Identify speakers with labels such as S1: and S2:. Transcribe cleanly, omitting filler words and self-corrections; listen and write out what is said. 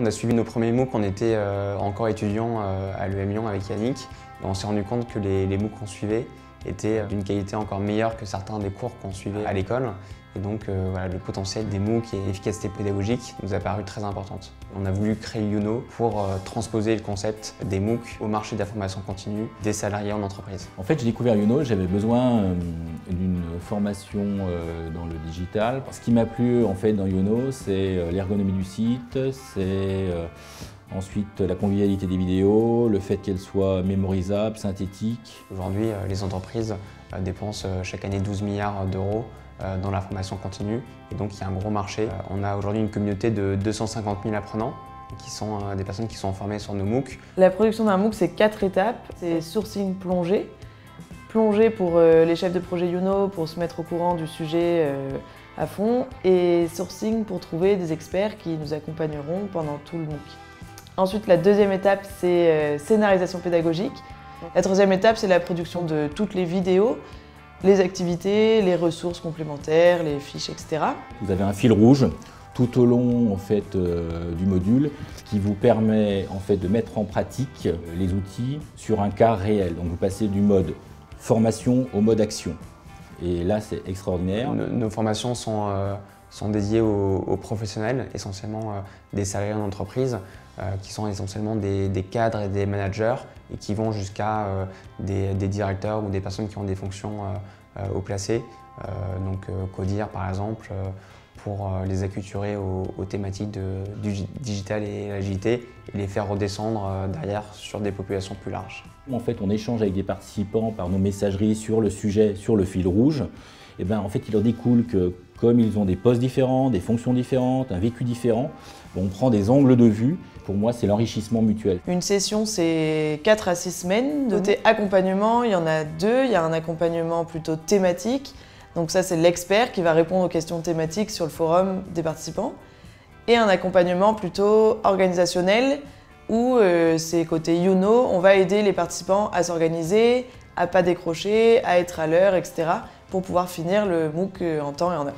S1: On a suivi nos premiers MOOC, on était encore étudiants à l'EM Lyon avec Yannick. Et on s'est rendu compte que les MOOC qu'on suivait étaient d'une qualité encore meilleure que certains des cours qu'on suivait à l'école. Et donc voilà, le potentiel des MOOC et l'efficacité pédagogique nous a paru très importante. On a voulu créer Youno pour transposer le concept des MOOC au marché de la formation continue des salariés en entreprise.
S2: En fait, j'ai découvert Youno, j'avais besoin d'une formation dans le digital. Ce qui m'a plu en fait dans Youno, c'est l'ergonomie du site, c'est ensuite la convivialité des vidéos, le fait qu'elles soient mémorisables, synthétiques.
S1: Aujourd'hui, les entreprises dépensent chaque année 12 milliards d'euros dans la formation continue et donc il y a un gros marché. On a aujourd'hui une communauté de 250 000 apprenants qui sont des personnes qui sont formées sur nos MOOC.
S3: La production d'un MOOC, c'est 4 étapes. C'est sourcing plongée. Plongée pour les chefs de projet Youno pour se mettre au courant du sujet à fond et sourcing pour trouver des experts qui nous accompagneront pendant tout le MOOC. Ensuite, la deuxième étape, c'est scénarisation pédagogique. La troisième étape, c'est la production de toutes les vidéos, les activités, les ressources complémentaires, les fiches, etc.
S2: Vous avez un fil rouge tout au long en fait, du module qui vous permet en fait, de mettre en pratique les outils sur un cas réel. Donc vous passez du mode formation au mode action. Et là, c'est extraordinaire.
S1: Nos formations sont dédiées aux professionnels, essentiellement des salariés en entreprise, qui sont essentiellement des cadres et des managers et qui vont jusqu'à des directeurs ou des personnes qui ont des fonctions haut placées. Donc CODIR par exemple, pour les acculturer aux thématiques du digital et l'agilité et les faire redescendre derrière sur des populations plus larges.
S2: En fait, on échange avec des participants par nos messageries sur le sujet, sur le fil rouge. Et ben, en fait, il en découle que comme ils ont des postes différents, des fonctions différentes, un vécu différent, on prend des angles de vue. Pour moi, c'est l'enrichissement mutuel.
S3: Une session, c'est 4 à 6 semaines. Côté accompagnement, il y en a 2. Il y a un accompagnement plutôt thématique. Donc ça, c'est l'expert qui va répondre aux questions thématiques sur le forum des participants. Et un accompagnement plutôt organisationnel où c'est côté Youno, on va aider les participants à s'organiser, à pas décrocher, à être à l'heure, etc. pour pouvoir finir le MOOC en temps et en heure.